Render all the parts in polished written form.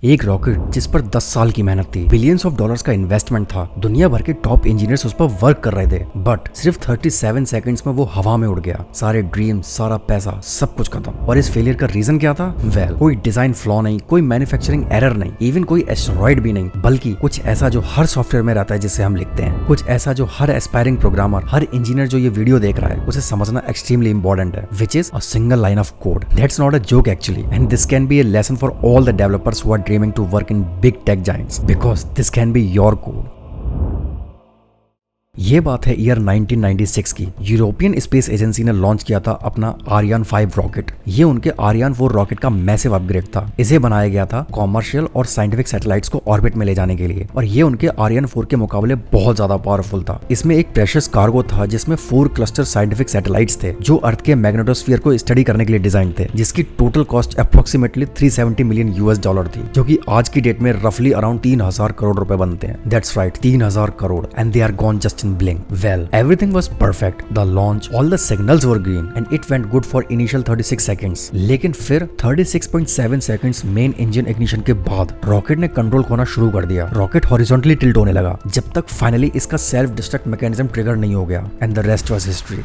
एक रॉकेट जिस पर 10 साल की मेहनत थी, बिलियंस ऑफ डॉलर्स का इन्वेस्टमेंट था, दुनिया भर के टॉप इंजीनियर्स उस पर वर्क कर रहे थे, बट सिर्फ 37 सेकंड्स में वो हवा में उड़ गया। सारे ड्रीम्स, सारा पैसा, सब कुछ खत्म। और इस फेलियर का रीजन क्या था? वेल, कोई डिजाइन फ्लॉ नहीं, कोई मैन्युफैक्चरिंग एरर नहीं, इवन कोई एस्टेरॉइड भी नहीं, बल्कि कुछ ऐसा जो हर सॉफ्टवेयर में रहता है जिसे हम लिखते हैं, कुछ ऐसा जो हर एस्पायरिंग प्रोग्रामर, हर इंजीनियर जो ये वीडियो देख रहा है उसे समझना एक्सट्रीमली इंपॉर्टेंट है, which is a single line of code. That's not a joke actually, and this can be a lesson for all the developers who are dreaming to work in big tech giants, because this can be your code. ये बात है year 1996 की। European space agency ने launch किया था अपना Aryan 5 rocket. ये उनके आरियान 4 रॉकेट का मैसिव अपग्रेड था। इसे बनाया गया था कॉमर्शियल और साइंटिफिक सैटेलाइट्स को ऑर्बिट में ले जाने के लिए, और ये उनके आरियान 4 के मुकाबले बहुत ज्यादा पावरफुल था। इसमें एक प्रेशियस कार्गो था जिसमें 4 क्लस्टर साइंटिफिक सैटेलाइट्स थे जो अर्थ के मैग्नेटोस्फीयर को स्टडी करने के लिए डिजाइन थे, जिसकी total cost approximately 370 million US dollar थी, जो कि आज की डेट में रफली अराउंड 3000 करोड़ रुपए बनते हैं। That's right, 3000 crore, and they are gone just in blink. Well, everything was perfect. The launch, all the signals were green, and it went good for initial 36 seconds. लेकिन फिर 36.7 seconds मेन इंजन इग्निशन के बाद rocket ने control खोना शुरू कर दिया। Rocket horizontally tilt होने लगा जब तक फाइनली इसका सेल्फ डिस्ट्रक्ट मैकेनिज्म ट्रिगर नहीं हो गया, and the rest was history.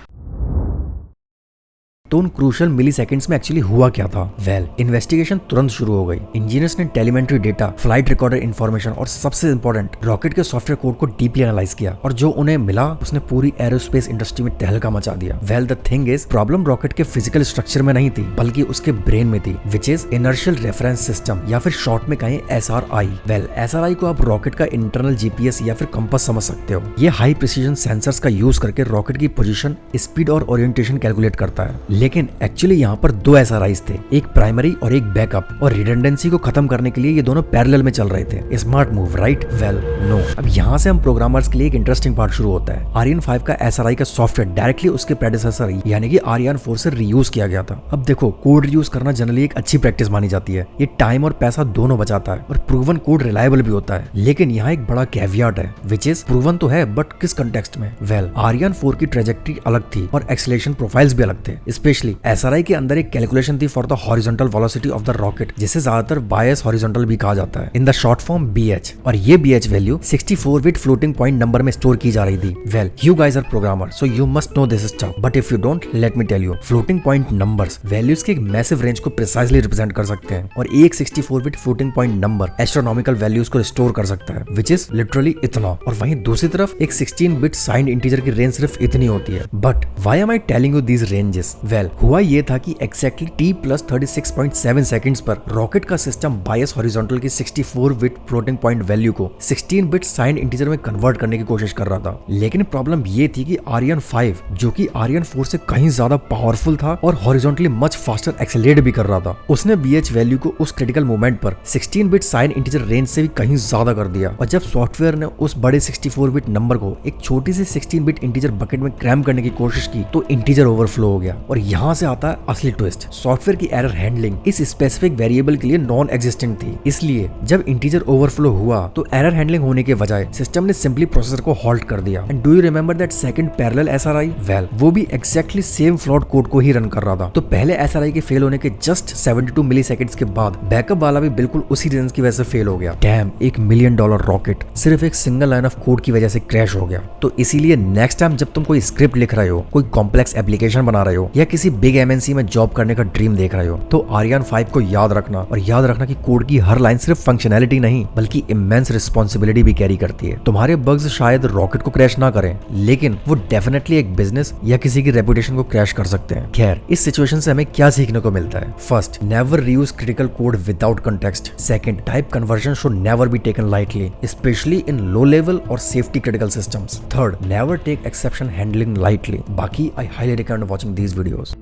तो उन क्रूशियल मिली सेकेंड्स में एक्चुअली हुआ क्या था? वेल, इन्वेस्टिगेशन तुरंत शुरू हो गई। इंजीनियर्स ने telemetry data, flight recorder information और सबसे इंपॉर्टेंट रॉकेट के सॉफ्टवेयर कोड को डीपली एनालाइज किया, और जो उन्हें मिला उसने पूरी एरोस्पेस इंडस्ट्री में तहलका मचा दिया। Well, the thing is, problem rocket के फिजिकल स्ट्रक्चर में नहीं थी बल्कि उसके ब्रेन में थी, which is inertial reference system, या फिर शॉर्ट में कहें SRI। वेल, SRI को आप रॉकेट का इंटरनल GPS या फिर कंपास समझ सकते हो। ये हाई प्रिसीजन सेंसर्स का यूज करके रॉकेट की पोजीशन, स्पीड और ओरिएंटेशन कैलकुलेट करता है। लेकिन एक्चुअली यहाँ पर 2 SRIs थे, एक प्राइमरी और एक बैकअप, और रिडंडेंसी को खत्म करने के लिए ये दोनों पैरेलल में चल रहे थे। Smart move, right? Well, no. अब यहाँ से हम प्रोग्रामर्स के लिए एक इंटरेस्टिंग पार्ट शुरू होता है। आरियन 5 का SRI का सॉफ्टवेयर डायरेक्टली उसके प्रेडेसेसर यानी कि आरियन 4 से रीयूज किया गया था। अब देखो, कोड रीयूज करना जनरली एक अच्छी प्रैक्टिस मानी जाती है। ये टाइम और पैसा दोनों बचाता है, और प्रूवन कोड रिलायबल भी होता है। लेकिन यहाँ एक बड़ा कैवियट है, विच इज प्रूवन तो है बट किस कंटेक्स्ट में? वेल, आरियन 4 की ट्रेजेक्ट्री अलग थी और एक्सेलरेशन प्रोफाइल्स भी अलग थे। स्पेशली SRI के अंदर एक कैलकुलेशन थी for the horizontal velocity of the rocket, जिसे ज्यादातर बायस हॉरिजॉन्टल भी कहा जाता है, in the short form BH, और ये BH value 64 bit floating point number में स्टोर की जा रही थी। Well, you guys are programmer, so you must know this stuff, but if you don't, let me tell you, floating point numbers values के एक massive range को precisely represent कर सकते हैं, और एक 64 bit floating point number astronomical values को store कर सकता है, विच इज लिटरली इतना। और वहीं दूसरी तरफ एक 16 बिट साइंड इंटीजर की रेंज सिर्फ इतनी होती है। But why am I telling you these ranges? Well, हुआ ये था कि एक्जैक्टली T+36.7 सेकंड्स पर रॉकेट का सिस्टम बायस हॉरिजॉन्टल की 64 बिट फ्लोटिंग पॉइंट वैल्यू को 16 बिट साइंड इंटीजर में कन्वर्ट करने की कोशिश कर रहा था। लेकिन प्रॉब्लम ये थी कि आरियन 5, जो कि आरियन 4 से कहीं ज्यादा पावरफुल था और हॉरिजॉन्टली मच फास्टर एक्सेलरेट भी कर रहा था, उसने BH वैल्यू को उस क्रिटिकल मोमेंट पर 16 बिट साइंड इंटीजर रेंज से भी कहीं ज्यादा कर दिया। और जब सॉफ्टवेयर ने उस बड़े 64 बिट नंबर को एक छोटी सी 16 बिट इंटीजर बकेट में क्रैम करने की कोशिश की, तो इंटीजर ओवरफ्लो हो गया। और यहाँ से आता है असली ट्विस्ट। सॉफ्टवेयर की एरर हैंडलिंग इस स्पेसिफिक वेरिएबल के लिए नॉन एग्जिस्टेंट थी, इसलिए जब इंटीजर ओवरफ्लो हुआ तो एरर हैंडलिंग होने के बजाय सिस्टम ने सिंपली प्रोसेसर को हॉल्ट कर दिया। And do you remember that second parallel SRI? Well, वो भी एक्जैक्टली सेम फ्लॉट कोड को ही रन कर रहा था। तो पहले SRI के फेल होने के जस्ट 72 मिली सेकेंड्स के बाद बैकअप वाला भी बिल्कुल उसी रीजन की वजह से फेल हो गया। डैम, $1 मिलियन रॉकेट सिर्फ एक सिंगल लाइन ऑफ कोड की वजह से क्रैश हो गया। तो इसीलिए नेक्स्ट टाइम जब तुम कोई स्क्रिप्ट लिख रहे हो, कोई कॉम्प्लेक्स एप्लीकेशन बना रहे हो, या किसी बिग MNC में जॉब करने का ड्रीम देख रहे हो, तो आरियन 5 को याद रखना, और याद रखना कि कोड की हर लाइन सिर्फ फंक्शनैलिटी नहीं बल्कि इमेंस रिस्पॉन्सिबिलिटी भी कैरी करती है। तुम्हारे बग्स शायद रॉकेट को क्रैश ना करें, लेकिन वो डेफिनेटली एक बिजनेस या किसी की रेपुटेशन को क्रैश कर सकते हैं। खैर, इस सिचुएशन से हमें क्या सीखने को मिलता है? First, never reuse critical code without context. Second, type conversion should never be taken lightly, especially in low level और safety critical systems. Third, never take exception handling lightly. बाकी I highly recommend watching these videos.